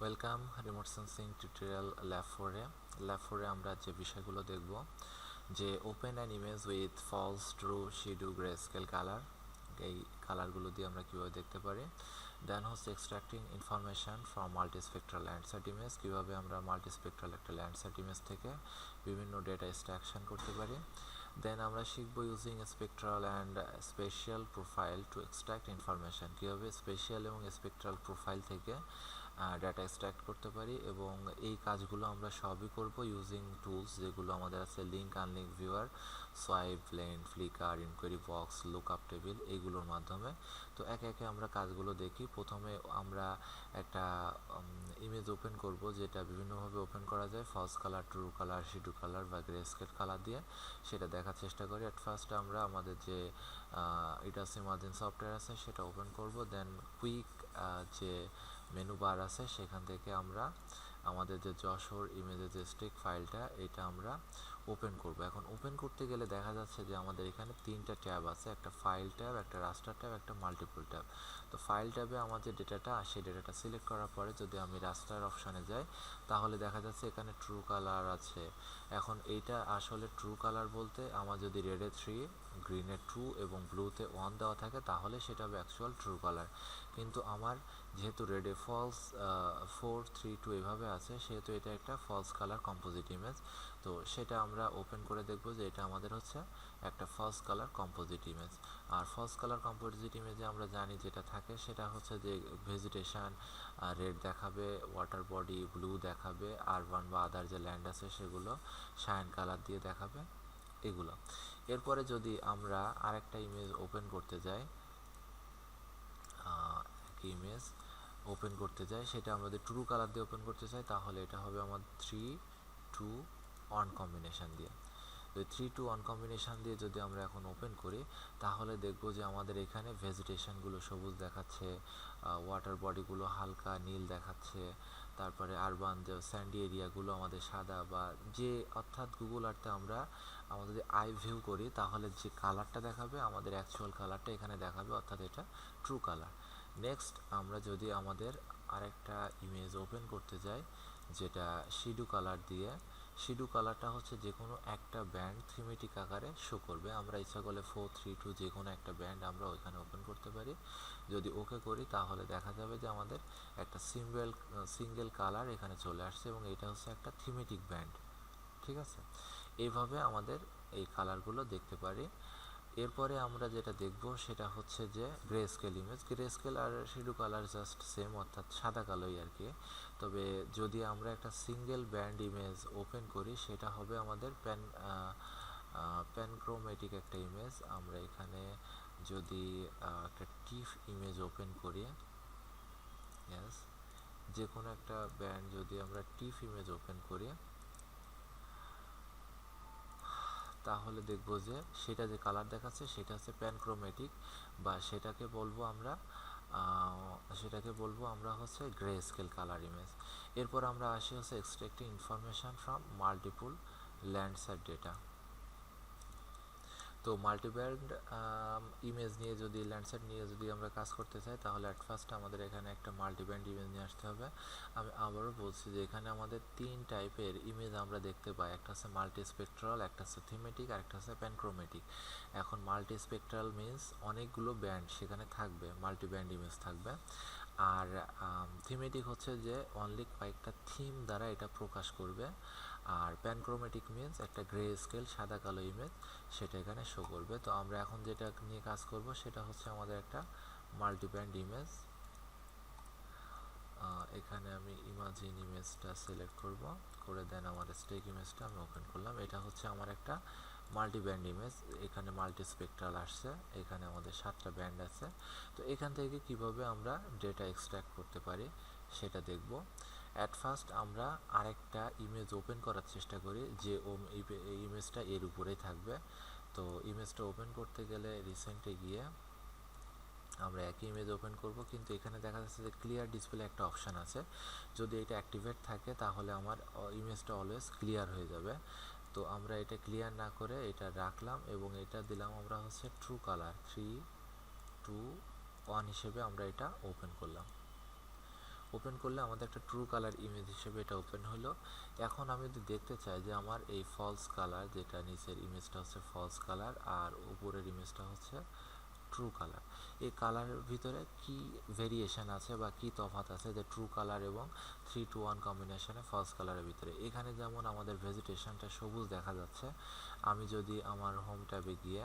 Welcome remote sensing tutorial lab 4 আমরা যে বিষয়গুলো দেখব যে open an image with false true shadow grey scale colour, এই কালারগুলো দিয়ে আমরা কীভাবে দেখতে পারি। দেন হচ্ছে extracting information from multispectral Landsat image, কীভাবে আমরা মাল্টিস্পেকট্রাল একটা ল্যান্ডসেট ইমেজ থেকে বিভিন্ন ডেটা এক্সট্রাকশন করতে পারি। দেন আমরা শিখব using spectral and special profile two extract information, কীভাবে স্পেশাল এবং স্পেকট্রাল প্রোফাইল থেকে ডাটা এক্সট্রাক্ট করতে পারি। এবং এই কাজগুলো আমরা সবই করব ইউজিং টুলস যেগুলো আমাদের আছে link, unlink viewer, swipe, blend, flicker, inquiry box, lookup table, এইগুলোর মাধ্যমে। তো একে একে আমরা কাজগুলো দেখি। প্রথমে আমরা একটা ইমেজ ওপেন করব, যেটা বিভিন্নভাবে ওপেন করা যায়, false colour, true colour, shadow colour বা গ্রে স্কেল কালার দিয়ে, সেটা দেখার চেষ্টা করি। অ্যাট ফার্স্ট আমরা আমাদের যে ইটাস ইমাজিন সফটওয়্যার আছে সেটা ওপেন করব। দেন কুইক যে মেনু বার আছে সেখান থেকে আমরা আমাদের যে যশোর ইমেজের যে স্টিক ফাইলটা, এটা আমরা ওপেন করব। এখন ওপেন করতে গেলে দেখা যাচ্ছে যে আমাদের এখানে তিনটা ট্যাব আছে, একটা ফাইল ট্যাব, একটা রাস্টার ট্যাব, একটা মাল্টিপল ট্যাব। তো ফাইল ট্যাবে আমার যে ডেটাটা, সেই ডেটাটা সিলেক্ট করার পরে যদি আমি রাস্টার অপশানে যাই, তাহলে দেখা যাচ্ছে এখানে ট্রু কালার আছে। এখন এইটা আসলে ট্রু কালার বলতে আমার যদি রেডে 3, গ্রিনে 2 এবং ব্লুতে 1 দেওয়া থাকে তাহলে সেটা হবে অ্যাকচুয়াল ট্রু কালার। কিন্তু আমার যেহেতু রেডে ফলস 4, 3, 2 এভাবে আছে, সেহেতু এটা একটা ফলস কালার কম্পোজিট ইমেজ। তো সেটা আমরা ওপেন করে দেখব যে এটা আমাদের হচ্ছে একটা ফলস কালার কম্পোজিট ইমেজ। আর ফলস কালার কম্পোজিট ইমেজে আমরা জানি যেটা থাকে সেটা হচ্ছে যে ভেজিটেশন রেড দেখাবে, ওয়াটার বডি ব্লু দেখাবে, আরবান বা আদার যে ল্যান্ড আছে সেগুলো শাইন কালার দিয়ে দেখাবে, এগুলো। এরপরে যদি আমরা আরেকটা ইমেজ ওপেন করতে যাই, ইমেজ ওপেন করতে যাই, সেটা আমাদের ট্রু কালার দিয়ে ওপেন করতে চাই, তাহলে এটা হবে আমার 3, 2, 1 কম্বিনেশান দিয়ে। তো 3, 2, 1 কম্বিনেশান দিয়ে যদি আমরা এখন ওপেন করি, তাহলে দেখব যে আমাদের এখানে ভেজিটেশনগুলো সবুজ দেখাচ্ছে, ওয়াটার বডিগুলো হালকা নীল দেখাচ্ছে, তারপরে আরবান যে স্যান্ডি এরিয়াগুলো আমাদের সাদা, বা যে অর্থাৎ গুগল আর্থে আমরা আমাদের যদি আই ভিউ করি তাহলে যে কালারটা দেখাবে আমাদের অ্যাকচুয়াল কালারটা এখানে দেখাবে, অর্থাৎ এটা ট্রু কালার। নেক্সট আমরা যদি আমাদের আরেকটা ইমেজ ওপেন করতে যাই, যেটা শ্যাডো কালার দিয়ে, শ্যাডো কালারটা হচ্ছে যে কোনো একটা ব্যান্ড থিমেটিক আকারে শো করবে। আমরা ইচ্ছা করলে 4, 3, 2 যে কোনো একটা ব্যান্ড আমরা ওইখানে ওপেন করতে পারি। যদি ওকে করি তাহলে দেখা যাবে যে আমাদের একটা সিঙ্গেল কালার এখানে চলে আসছে এবং এটা হচ্ছে একটা থিমেটিক ব্যান্ড। ঠিক আছে, এইভাবে আমাদের এই কালারগুলো দেখতে পারি। এরপরে আমরা যেটা দেখব সেটা হচ্ছে যে grey scale image. Grey scale আর শ্যাডো কালার জাস্ট সেম, অর্থাৎ সাদা কালোই আর কি। তবে যদি আমরা একটা সিঙ্গেল ব্যান্ড ইমেজ ওপেন করি, সেটা হবে আমাদের প্যানক্রোমেটিক একটা ইমেজ। আমরা এখানে যদি একটা টিফ ইমেজ ওপেন করি, ইয়েস, যে কোনো একটা ব্যান্ড যদি আমরা টিফ ইমেজ ওপেন করি, তাহলে দেখব যে সেটা যে কালার দেখাচ্ছে সেটা হচ্ছে প্যানক্রোমেটিক, বা সেটাকে বলবো আমরা হচ্ছে গ্রে স্কেল কালার ইমেজ। এরপর আমরা আসি হচ্ছে extracting information from multiple Landsat data. তো মাল্টিব্যান্ড ইমেজ নিয়ে যদি ল্যান্ডসেট নিয়ে যদি আমরা কাজ করতে চাই, তাহলে অ্যাট ফার্স্ট আমাদের এখানে একটা মাল্টিব্যান্ড ইমেজ নিয়ে আসতে হবে। আমি আবারও বলছি যে এখানে আমাদের 3 টাইপের ইমেজ আমরা দেখতে পাই, একটা হচ্ছে মাল্টিস্পেকট্রাল, একটা হচ্ছে থিমেটিক, আর একটা হচ্ছে প্যানক্রোমেটিক। এখন মাল্টিস্পেকট্রাল মিনস অনেকগুলো ব্যান্ড সেখানে থাকবে, মাল্টিব্যান্ড ইমেজ থাকবে। আর থিমেটিক হচ্ছে যে অনলি কয়েকটা থিম দ্বারা এটা প্রকাশ করবে। আর প্যানক্রোমেটিক মিনস একটা গ্রে স্কেল সাদা কালো ইমেজ সেটা এখানে শো করবে। তো আমরা এখন যেটা নিয়ে কাজ করব সেটা হচ্ছে আমাদের একটা মাল্টিব্যান্ড ইমেজ। এখানে আমি ইমাজিন ইমেজটা সিলেক্ট করে দেন আমার স্টেক ইমেজটা আমি ওপেন করলাম। এটা হচ্ছে আমার একটা মাল্টিব্যান্ড ইমেজ, এখানে মাল্টিস্পেকট্রাল আসছে, এখানে আমাদের 7টা ব্যান্ড আছে। তো এখান থেকে কিভাবে আমরা ডেটা এক্সট্রাক্ট করতে পারি সেটা দেখব। অ্যাট ফার্স্ট আমরা আরেকটা ইমেজ ওপেন করার চেষ্টা করি যে এই ইমেজটা এর উপরেই থাকবে। তো ইমেজটা ওপেন করতে গেলে রিসেন্টে গিয়ে আমরা একই ইমেজ ওপেন করব, কিন্তু এখানে দেখা যাচ্ছে যে ক্লিয়ার ডিসপ্লে একটা অপশান আছে। যদি এটা অ্যাক্টিভেট থাকে তাহলে আমার ইমেজটা অলওয়েজ ক্লিয়ার হয়ে যাবে। তো আমরা এটা ক্লিয়ার না করে এটা রাখলাম এবং এটা দিলাম আমরা হচ্ছে ট্রু কালার, 3, 2, 1 হিসেবে আমরা এটা ওপেন করলাম। ওপেন করলে আমাদের একটা ট্রু কালার ইমেজ হিসেবে এটা ওপেন হলো। এখন আমি যদি দেখতে চাই যে আমার এই ফলস কালার, যেটা নিচের ইমেজটা হচ্ছে ফলস কালার আর উপরের ইমেজটা হচ্ছে ট্রু কালার, এই কালারের ভিতরে কি ভেরিয়েশন আছে বা কি তফাৎ আছে যে ট্রু কালার এবং 3-to-1 কম্বিনেশনে ফলস কালারের ভিতরে। এখানে যেমন আমাদের ভেজিটেশনটা সবুজ দেখা যাচ্ছে, আমি যদি আমার হোম ট্যাবে গিয়ে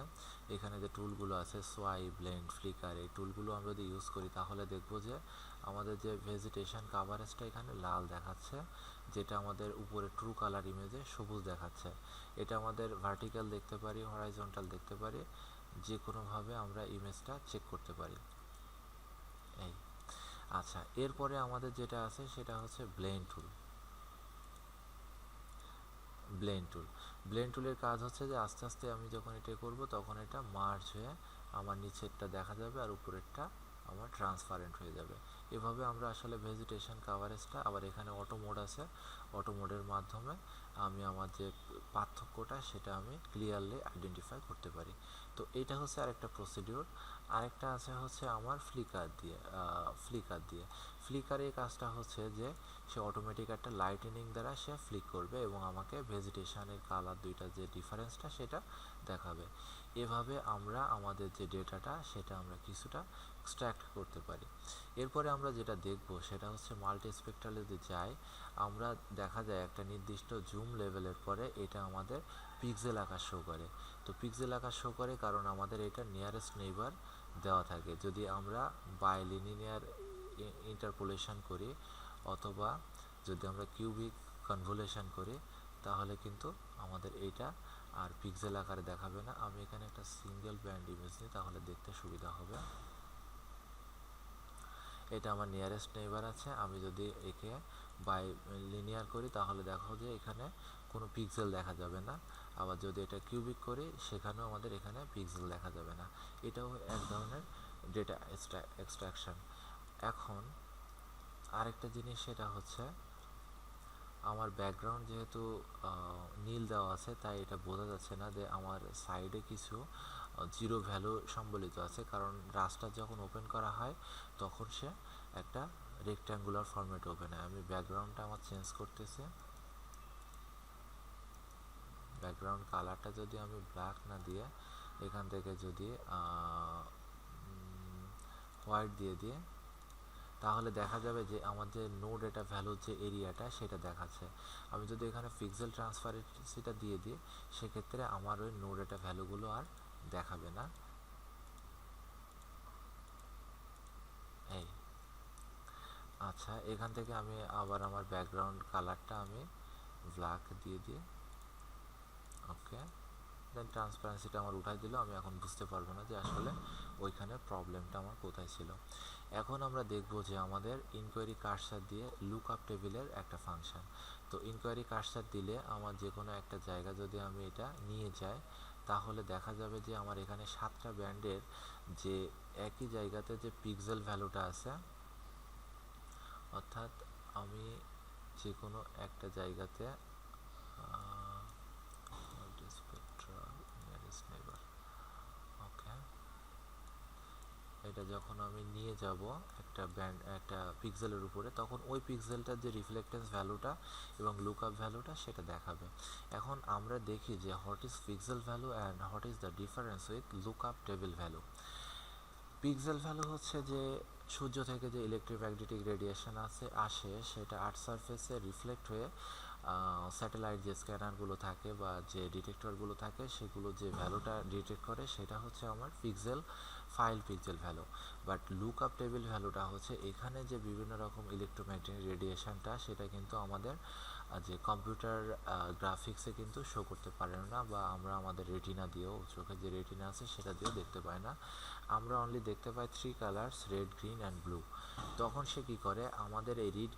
এখানে যে টুলগুলো আছে সোয়াইপ, ব্লেন্ড, ফ্লিকার, এই টুলগুলো আমরা যদি ইউজ করি তাহলে দেখব যে আমাদের যে ভেজিটেশন কাভারেজটা এখানে লাল দেখাচ্ছে, যেটা আমাদের উপরে ট্রু কালার ইমেজে সবুজ দেখাচ্ছে। এটা আমাদের ভার্টিক্যাল দেখতে পারি, হরাইজন্টাল দেখতে পারি, যে কোনোভাবে আমরা ইমেজটা চেক করতে পারি। এই আচ্ছা, এরপরে আমাদের যেটা আছে সেটা হচ্ছে ব্লেন্ড টুল। ব্লেন্ড টুলের কাজ হচ্ছে যে আস্তে আস্তে আমি যখন এটা করব তখন এটা মার্জ হয়ে আমার নিচেরটা দেখা যাবে আর উপরেরটা আমার ট্রান্সপারেন্ট হয়ে যাবে। এভাবে আমরা আসলে ভেজিটেশন কাভারেজটা, আবার এখানে অটো মোড আছে, অটো মোডের মাধ্যমে আমি আমার যে পার্থক্যটা সেটা আমি ক্লিয়ারলি আইডেন্টিফাই করতে পারি। তো এটা হচ্ছে আরেকটা প্রসিডিওর। আরেকটা আছে হচ্ছে আমার ফ্লিকার দিয়ে ফ্লিকারের কাজটা হচ্ছে যে সে অটোমেটিক একটা লাইটেনিং দ্বারা সে ফ্লিক করবে এবং আমাকে ভেজিটেশনের কালার দুইটা যে ডিফারেন্সটা সেটা দেখাবে। এভাবে আমরা আমাদের যে ডেটাটা সেটা আমরা কিছুটা এক্সট্র্যাক্ট করতে পারি। এরপরে আমরা যেটা দেখব সেটা হচ্ছে মাল্টি স্পেকট্রালে যদি যাই, আমরা দেখা যায় একটা নির্দিষ্ট জুম লেভেলের পরে এটা আমাদের পিক্সেল আকার শো করে। তো পিক্সেল আকার শো করে কারণ আমাদের এটা নিয়ারেস্ট নেইবার দেওয়া থাকে। যদি আমরা বাইলিনিয়ার ইন্টারপোলেশন করি অথবা যদি আমরা কিউবিক কনভলিউশন করি তাহলে কিন্তু আমাদের এইটা আর পিক্সেল আকারে দেখাবে না। আমি এখানে একটা সিঙ্গেল ব্যান্ড ইমেজ নিই তাহলে দেখতে সুবিধা হবে। এটা আমার নিয়ারেস্ট নেইবার আছে, আমি যদি একে বাই লিনিয়ার করি তাহলে দেখো যে এখানে কোনো পিক্সেল দেখা যাবে না। আবার যদি এটা কিউবিক করি সেখানেও আমাদের এখানে পিক্সেল দেখা যাবে না। এটাও এক ধরনের ডেটা এক্সট্রাকশন। এখন আরেকটা জিনিস সেটা হচ্ছে আমার ব্যাকগ্রাউন্ড যেহেতু নীল দেওয়া আছে তাই এটা বোঝা যাচ্ছে না যে আমার সাইডে কিছু জিরো ভ্যালু সম্বলিত আছে, কারণ রাস্টার যখন ওপেন করা হয় তখন সে একটা রেক্ট্যাঙ্গুলার ফরম্যাটে ওপেন হয়। আমি ব্যাকগ্রাউন্ডটা আমার চেঞ্জ করতেছি। ব্যাকগ্রাউন্ড কালারটা যদি আমি ব্ল্যাক না দিয়ে এখান থেকে যদি হোয়াইট দিয়ে তাহলে দেখা যাবে যে আমাদের নো ডেটা ভ্যালুর যে এরিয়াটা সেটা দেখাচ্ছে। আমি যদি এখানে পিক্সেল ট্রান্সপারেন্সিটা দিয়ে দিই সেক্ষেত্রে আমার ওই নো ডেটা ভ্যালুগুলো আর দেখাবে না। এই আচ্ছা, এখান থেকে আমি আবার আমার ব্যাকগ্রাউন্ড কালারটা আমি ব্ল্যাক দিয়ে দিই। ওকে, দেন ট্রান্সপারেন্সিটা আমার উঠাই দিল। আমি এখন বুঝতে পারবো না যে আসলে ওইখানে প্রবলেমটা আমার কোথায় ছিল। এখন আমরা দেখব যে আমাদের ইনকোয়ারি কার্সার দিয়ে লুক আপ টেবিলের একটা ফাংশন। তো ইনকোয়ারি কার্সার দিলে আমার যে কোনো একটা জায়গা যদি আমি এটা নিয়ে যাই তাহলে দেখা যাবে যে আমার এখানে 7টা ব্যান্ডের যে একই জায়গাতে যে পিক্সেল ভ্যালুটা আছে, অর্থাৎ আমি যে কোনো একটা জায়গাতে ওকে, এটা যখন আমি নিয়ে যাব একটা পিক্সেলের উপরে তখন ওই পিক্সেলটার যে রিফ্লেক্টেন্স ভ্যালুটা এবং লুকআপ ভ্যালুটা সেটা দেখাবে। এখন আমরা দেখি যে what is pixel value and what is the difference with lookup table value. Pixel value হচ্ছে যে সূর্য থেকে যে ইলেকট্রোম্যাগনেটিক রেডিয়েশন আসে সেটা আর্থ সারফেসে রিফ্লেক্ট হয়ে স্যাটেলাইট যে স্ক্যানারগুলো থাকে বা যে ডিটেক্টরগুলো থাকে সেগুলো যে ভ্যালুটা ডিটেক্ট করে সেটা হচ্ছে আমার pixel value. But look up table ভ্যালুটা হচ্ছে এখানে যে বিভিন্ন রকম ইলেকট্রোম্যাগনেটিক রেডিয়েশনটা সেটা কিন্তু আমাদের যে কম্পিউটার গ্রাফিক্সে কিন্তু শো করতে পারে না, বা আমরা আমাদের রেটিনা দিয়েও, চোখের যে রেটিনা আছে সেটা দিয়েও দেখতে পাই না। আমরা অনলি দেখতে পাই 3 colours, red, green and blue. তখন সে কী করে, আমাদের এই রেড,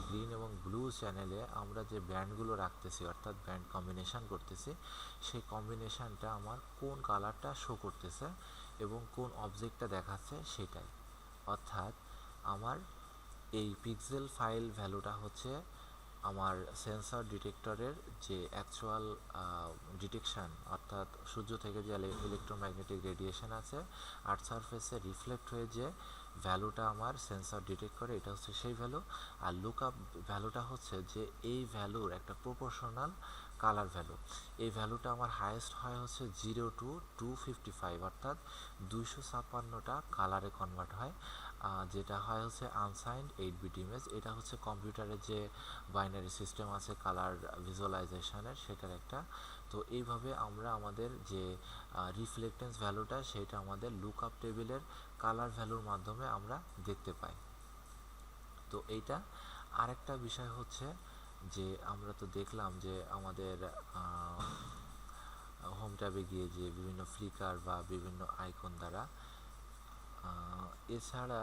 গ্রিন এবং ব্লু চ্যানেলে আমরা যে ব্যান্ডগুলো রাখতেছি অর্থাৎ ব্যান্ড কম্বিনেশন করতেছি সেই কম্বিনেশনটা আমার কোন কালারটা শো করতেছে এবং কোন অবজেক্টটা দেখাচ্ছে সেটাই। অর্থাৎ আমার এই পিক্সেল ফাইল ভ্যালুটা হচ্ছে আমার সেন্সর ডিটেক্টরের যে অ্যাকচুয়াল ডিটেকশান, অর্থাৎ সূর্য থেকে যে ইলেকট্রোম্যাগনেটিক রেডিয়েশন আছে আর্থ সারফেসে রিফ্লেক্ট হয়ে যে ভ্যালুটা আমার সেন্সর ডিটেক্ট করে, এটা হচ্ছে সেই ভ্যালু। আর লুকআপ ভ্যালুটা হচ্ছে যে এই ভ্যালুর একটা প্রপোর্শনাল কালার ভ্যালু। এই ভ্যালুটা আমার হাইয়েস্ট হয় হচ্ছে 0 to 255, অর্থাৎ 256টা কালারে কনভার্ট হয়, যেটা হয় হচ্ছে আনসাইন্ড 8 বিট ইমেজ। এটা হচ্ছে কম্পিউটারের যে বাইনারি সিস্টেম আছে কালার ভিজুয়ালাইজেশনের, সেটার একটা। তো এইভাবে আমরা আমাদের যে রিফ্লেক্টেন্স ভ্যালুটা, সেটা আমাদের লুকআপ টেবিলের কালার ভ্যালুর মাধ্যমে আমরা দেখতে পাই। তো এইটা আরেকটা বিষয় হচ্ছে যে আমরা তো দেখলাম যে আমাদের হোম ট্যাবে গিয়ে যে বিভিন্ন ফ্লিকার বা বিভিন্ন আইকন দ্বারা, এছাড়া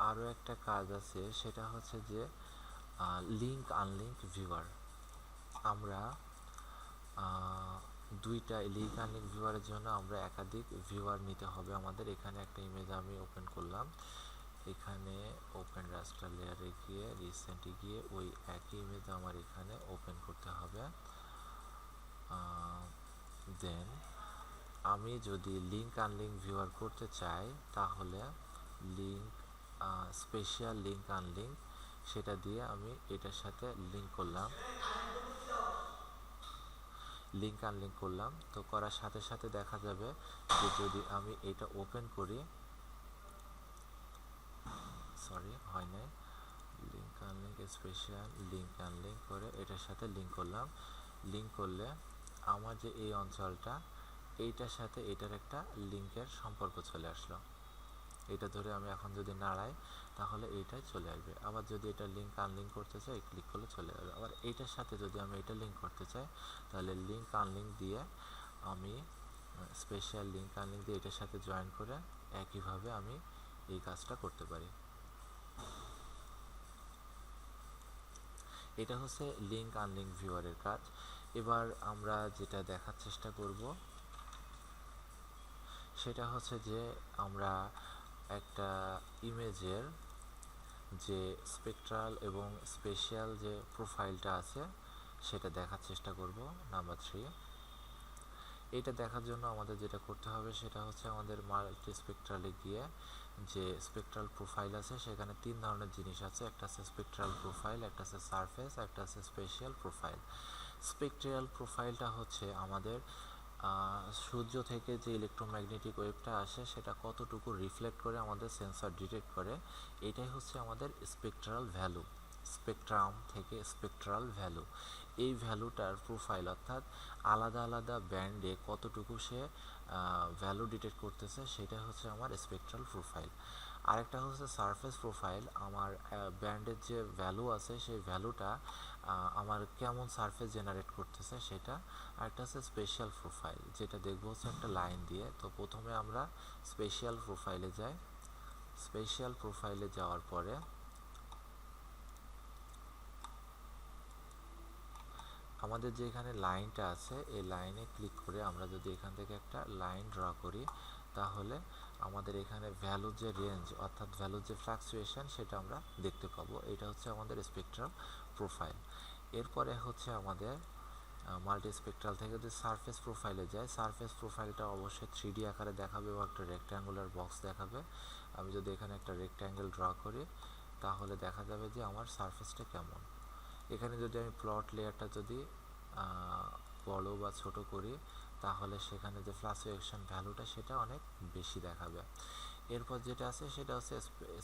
আরও একটা কাজ আছে, সেটা হচ্ছে যে লিঙ্ক আনলিঙ্ক ভিউয়ার। আমরা দুইটা লিঙ্ক আনলিঙ্ক ভিউয়ারের জন্য আমরা একাধিক ভিউয়ার নিতে হবে আমাদের। এখানে একটা ইমেজ আমি ওপেন করলাম, এখানে ওপেন রাস্টার লেয়ারে গিয়ে রিসেন্টে গিয়ে ওই একই ইমেজ আমার এখানে ওপেন করতে হবে। দেন আমি যদি লিঙ্ক আনলিঙ্ক ভিউয়ার করতে চাই, তাহলে লিঙ্ক স্পেশাল লিঙ্ক আনলিঙ্ক, সেটা দিয়ে আমি এটার সাথে লিঙ্ক করলাম, লিঙ্ক আনলিঙ্ক করলাম। তো করার সাথে সাথে দেখা যাবে যে যদি আমি এটা ওপেন করি, সরি হয় নাই, link unlink special link unlink করে এটার সাথে লিঙ্ক করলাম। লিঙ্ক করলে আমার যে এই অঞ্চলটা, এইটার সাথে এটার একটা লিঙ্কের সম্পর্ক চলে আসলো। এটা ধরে আমি এখন যদি নাড়াই, তাহলে এইটাই চলে আসবে। আবার যদি এটা লিঙ্ক আনলিঙ্ক করতে চাই, ক্লিক করলে চলে যাবে। আবার এইটার সাথে যদি আমি এটা লিঙ্ক করতে চাই, তাহলে লিঙ্ক আনলিঙ্ক দিয়ে আমি স্পেশাল লিঙ্ক আনলিঙ্ক দিয়ে এটার সাথে জয়েন করে একইভাবে আমি এই কাজটা করতে পারি। এটা হচ্ছে লিঙ্ক আনলিঙ্ক ভিউয়ারের কাজ। এবার আমরা যেটা দেখার চেষ্টা করব, সেটা হচ্ছে যে আমরা একটা ইমেজের যে স্পেকট্রাল এবং স্পেশাল যে প্রোফাইলটা আছে, সেটা দেখার চেষ্টা করব। নাম্বার 3, এটা দেখার জন্য আমাদের যেটা করতে হবে, সেটা হচ্ছে আমাদের মাল্টি স্পেকট্রালে গিয়ে যে স্পেকট্রাল প্রোফাইল আছে, সেখানে 3 ধরনের জিনিস আছে। একটা আছে স্পেকট্রাল প্রোফাইল, একটা আছে সারফেস, একটা আছে স্পেশাল প্রোফাইল। স্পেকট্রাল প্রোফাইলটা হচ্ছে আমাদের সূর্য থেকে যে ইলেকট্রোম্যাগনেটিক ওয়েভটা আসে, সেটা কতটুকু রিফ্লেক্ট করে আমাদের সেন্সর ডিটেক্ট করে, এটাই হচ্ছে আমাদের স্পেকট্রাল ভ্যালু। স্পেকট্রাম থেকে স্পেকট্রাল ভ্যালু, এই ভ্যালুটার প্রোফাইল, অর্থাৎ আলাদা আলাদা ব্যান্ডে কতটুকু সে ভ্যালু ডিটেক্ট করতেছে, সেটা হচ্ছে আমার স্পেকট্রাল প্রোফাইল। আরেকটা হচ্ছে সারফেস প্রোফাইল, আমার ব্যান্ডের যে ভ্যালু আছে, সেই ভ্যালুটা আমার কেমন সারফেস জেনারেট করতেছে সেটা। আরেকটা হচ্ছে স্পেশাল প্রোফাইল, যেটা দেখবো হচ্ছে একটা লাইন দিয়ে। তো প্রথমে আমরা স্পেশাল প্রোফাইলে যাই। স্পেশাল প্রোফাইলে যাওয়ার পরে আমাদের যে এখানে লাইনটা আছে, এই লাইনে ক্লিক করে আমরা যদি এখান থেকে একটা লাইন ড্র করি, তাহলে আমাদের এখানে ভ্যালুর যে রেঞ্জ, অর্থাৎ ভ্যালুর যে ফ্লাকচুয়েশন, সেটা আমরা দেখতে পাবো। এটা হচ্ছে আমাদের স্পেকট্রাল প্রোফাইল। এরপরে হচ্ছে আমাদের মাল্টি স্পেকট্রাল থেকে যদি সারফেস প্রোফাইলে যায়, সারফেস প্রোফাইলটা অবশ্যই 3D আকারে দেখাবে বা একটা রেক্ট্যাঙ্গুলার বক্স দেখাবে। আমি যদি এখানে একটা রেক্ট্যাঙ্গেল ড্র করি, তাহলে দেখা যাবে যে আমার সারফেসটা কেমন। এখানে যদি আমি প্লট লেয়ারটা যদি বড় বা ছোট করি, তাহলে সেখানে যে ফ্লাকচুয়েশন ভ্যালুটা, সেটা অনেক বেশি দেখাবে। এরপর যেটা আছে, সেটা হচ্ছে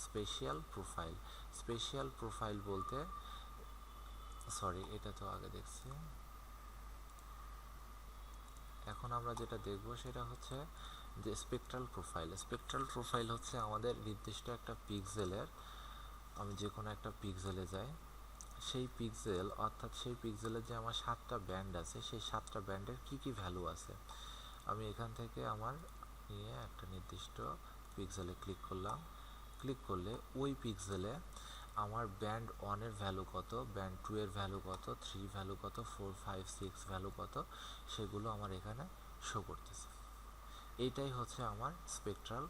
স্পেশাল প্রোফাইল। স্পেশাল প্রোফাইল বলতে, সরি এটা তো আগে দেখছি, এখন আমরা যেটা দেখব সেটা হচ্ছে যে স্পেকট্রাল প্রোফাইল। স্পেকট্রাল প্রোফাইল হচ্ছে আমাদের নির্দিষ্ট একটা পিক্সেলের, আমি যে কোনো একটা পিক্সেলে যাই, সেই পিক্সেল, অর্থাৎ সেই পিক্সেলের যে আমার 7টা ব্যান্ড আছে, সেই 7টা ব্যান্ডের কী কী ভ্যালু আছে, আমি এখান থেকে আমার নিয়ে একটা নির্দিষ্ট পিক্সেলে ক্লিক করলাম। ক্লিক করলে ওই পিক্সেলে আমার ব্যান্ড 1-এর ভ্যালু কত, ব্যান্ড 2-এর ভ্যালু কত, 3 ভ্যালু কত, 4, 5, 6 ভ্যালু কত, সেগুলো আমার এখানে শো করতেছে। এইটাই হচ্ছে আমার স্পেকট্রাল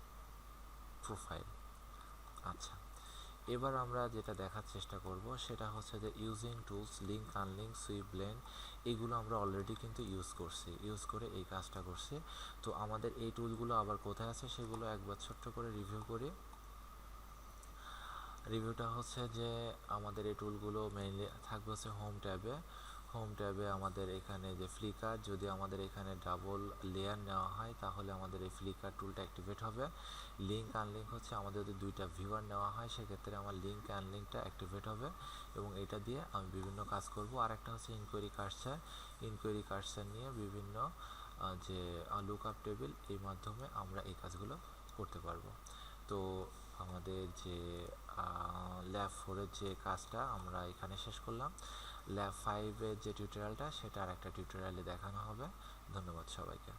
প্রোফাইল। আচ্ছা, এবার আমরা যেটা দেখার চেষ্টা করব সেটা হচ্ছে যে using tools, link unlink, sweep blend, এগুলো আমরা অলরেডি কিন্তু ইউজ করে এই কাজটা করছি। তো আমাদের এই টুলগুলো আবার কোথায় আছে সেগুলো একবার ছোট্ট করে রিভিউ করি। রিভিউটা হচ্ছে যে আমাদের এই টুলগুলো মেইনলি থাকবে হচ্ছে হোম ট্যাবে আমাদের এখানে যে ফ্লিকার, যদি আমাদের এখানে ডাবল লেয়ার নেওয়া হয় তাহলে আমাদের এই ফ্লিকার টুলটা অ্যাক্টিভেট হবে। লিঙ্ক আনলিঙ্ক হচ্ছে আমাদের যদি দুইটা ভিউয়ার নেওয়া হয় সেক্ষেত্রে আমার লিঙ্ক আনলিঙ্কটা অ্যাক্টিভেট হবে এবং এটা দিয়ে আমি বিভিন্ন কাজ করব। আর একটা হচ্ছে ইনকোয়ারি কার্সার নিয়ে বিভিন্ন যে লুকআপ টেবিল, এই মাধ্যমে আমরা এই কাজগুলো করতে পারবো। তো আমাদের যে ল্যাব 4-এর যে কাজটা আমরা এখানে শেষ করলাম। ল্যাব 5-এর যে টিউটোরিয়ালটা সেটা আর একটা টিউটোরিয়ালে দেখানো হবে। ধন্যবাদ সবাইকে।